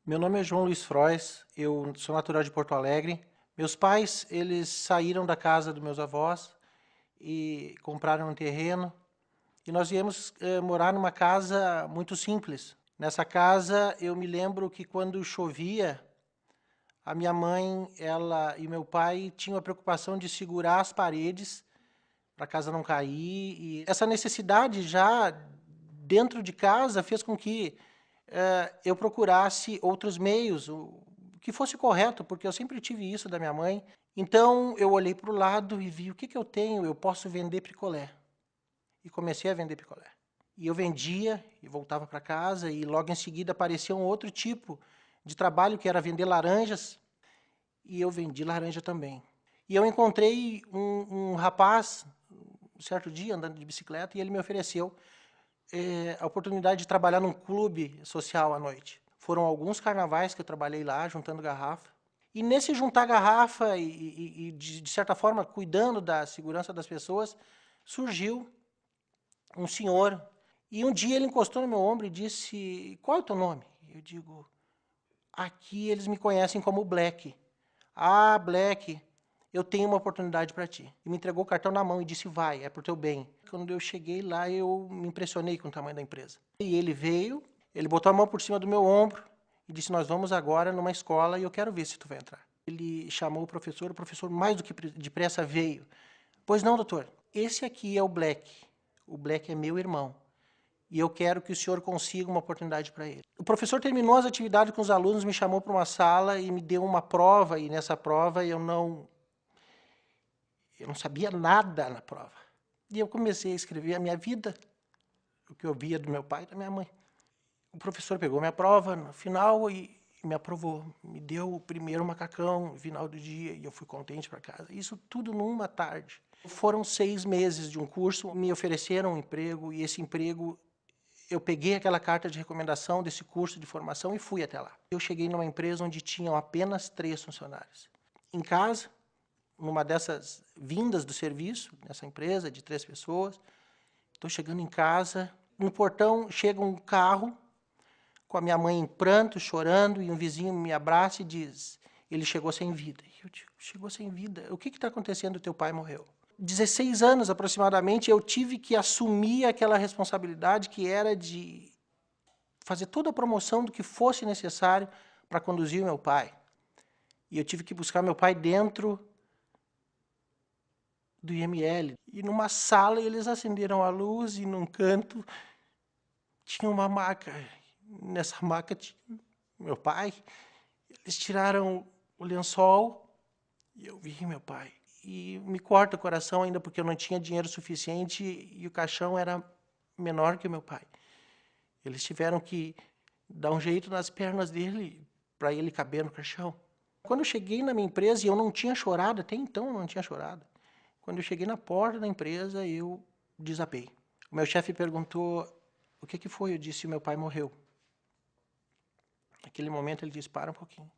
Meu nome é João Luiz Frois, eu sou natural de Porto Alegre. Meus pais, eles saíram da casa dos meus avós e compraram um terreno e nós viemos morar numa casa muito simples. Nessa casa, eu me lembro que quando chovia, a minha mãe, ela e meu pai tinham a preocupação de segurar as paredes para a casa não cair. E essa necessidade já dentro de casa fez com que eu procurasse outros meios, o que fosse correto, porque eu sempre tive isso da minha mãe. Então eu olhei para o lado e vi o que eu tenho, eu posso vender picolé. E comecei a vender picolé. E eu vendia e voltava para casa e logo em seguida apareceu um outro tipo de trabalho que era vender laranjas e eu vendi laranja também. E eu encontrei um rapaz, um certo dia, andando de bicicleta, e ele me ofereceu a oportunidade de trabalhar num clube social à noite. Foram alguns carnavais que eu trabalhei lá, juntando garrafa. E nesse juntar garrafa e de certa forma, cuidando da segurança das pessoas, surgiu um senhor. E um dia ele encostou no meu ombro e disse, qual é o teu nome? Eu digo, aqui eles me conhecem como Black. Ah, Black, eu tenho uma oportunidade para ti. E me entregou o cartão na mão e disse, vai, é pro teu bem. Quando eu cheguei lá, eu me impressionei com o tamanho da empresa. E ele veio, ele botou a mão por cima do meu ombro e disse, nós vamos agora numa escola e eu quero ver se tu vai entrar. Ele chamou o professor mais do que depressa veio. Pois não, doutor, esse aqui é o Black. O Black é meu irmão. E eu quero que o senhor consiga uma oportunidade para ele. O professor terminou as atividades com os alunos, me chamou para uma sala e me deu uma prova, e nessa prova eu não sabia nada na prova. E eu comecei a escrever a minha vida, o que eu via do meu pai e da minha mãe. O professor pegou minha prova no final e me aprovou. Me deu o primeiro macacão no final do dia e eu fui contente para casa. Isso tudo numa tarde. Foram 6 meses de um curso, me ofereceram um emprego e esse emprego eu peguei aquela carta de recomendação desse curso de formação e fui até lá. Eu cheguei numa empresa onde tinham apenas 3 funcionários. Em casa, numa dessas vindas do serviço, nessa empresa de 3 pessoas, estou chegando em casa, no portão chega um carro com a minha mãe em pranto, chorando, e um vizinho me abraça e diz, ele chegou sem vida. E eu digo, chegou sem vida? O que está acontecendo? Teu pai morreu. 16 anos aproximadamente, eu tive que assumir aquela responsabilidade que era de fazer toda a promoção do que fosse necessário para conduzir o meu pai. E eu tive que buscar meu pai dentro do IML. E numa sala eles acenderam a luz e num canto tinha uma maca. Nessa maca tinha meu pai. Eles tiraram o lençol e eu vi meu pai. E me corta o coração ainda porque eu não tinha dinheiro suficiente e o caixão era menor que o meu pai. Eles tiveram que dar um jeito nas pernas dele para ele caber no caixão. Quando eu cheguei na minha empresa, e eu não tinha chorado, até então eu não tinha chorado. Quando eu cheguei na porta da empresa, eu desabei. O meu chefe perguntou, o que foi? Eu disse, meu pai morreu. Naquele momento ele disse, para um pouquinho.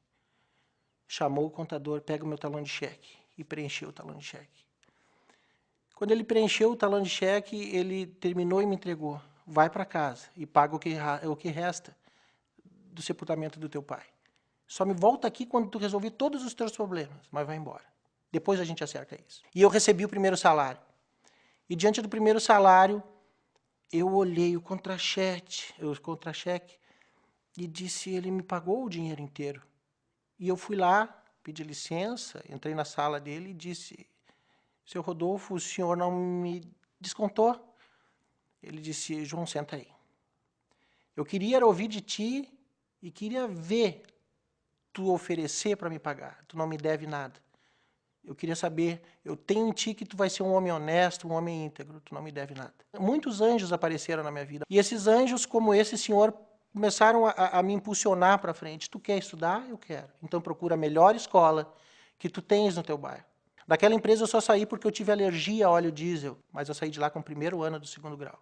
Chamou o contador, pega o meu talão de cheque e preencheu o talão de cheque. Quando ele preencheu o talão de cheque, ele terminou e me entregou. Vai para casa e paga o que resta do sepultamento do teu pai. Só me volta aqui quando tu resolver todos os teus problemas, mas vai embora. Depois a gente acerta isso. E eu recebi o primeiro salário. E diante do primeiro salário, eu olhei o contra-cheque e disse, ele me pagou o dinheiro inteiro. E eu fui lá, pedi licença, entrei na sala dele e disse, seu Rodolfo, o senhor não me descontou? Ele disse, João, senta aí. Eu queria ouvir de ti e queria ver tu oferecer para me pagar. Tu não me deve nada. Eu queria saber, eu tenho em ti que tu vai ser um homem honesto, um homem íntegro, tu não me deve nada. Muitos anjos apareceram na minha vida. E esses anjos, como esse senhor, começaram a me impulsionar para frente. Tu quer estudar? Eu quero. Então procura a melhor escola que tu tens no teu bairro. Daquela empresa eu só saí porque eu tive alergia a óleo diesel, mas eu saí de lá com o primeiro ano do 2º grau.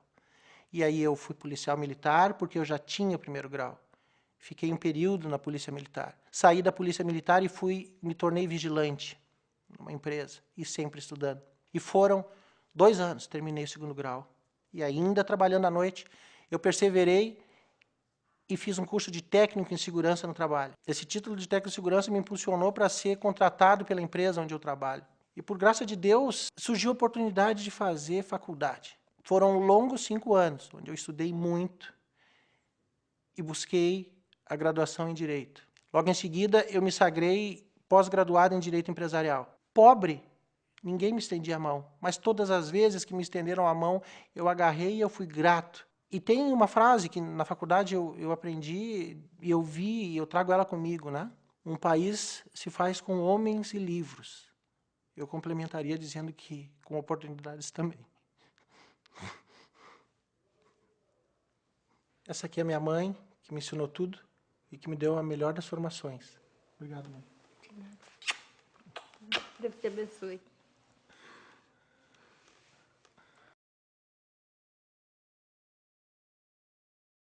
E aí eu fui policial militar porque eu já tinha o 1º grau. Fiquei um período na polícia militar. Saí da polícia militar e me tornei vigilante numa empresa e sempre estudando. E foram 2 anos, terminei o 2º grau. E ainda trabalhando à noite, eu perseverei e fiz um curso de técnico em segurança no trabalho. Esse título de técnico em segurança me impulsionou para ser contratado pela empresa onde eu trabalho. E por graça de Deus, surgiu a oportunidade de fazer faculdade. Foram longos 5 anos, onde eu estudei muito e busquei a graduação em Direito. Logo em seguida, eu me sagrei pós-graduado em Direito Empresarial. Pobre, ninguém me estendia a mão, mas todas as vezes que me estenderam a mão, eu agarrei e eu fui grato. E tem uma frase que na faculdade eu aprendi, e eu vi, e eu trago ela comigo, né? Um país se faz com homens e livros. Eu complementaria dizendo que com oportunidades também. Essa aqui é minha mãe, que me ensinou tudo e que me deu a melhor das formações. Obrigado, mãe. Deus te abençoe.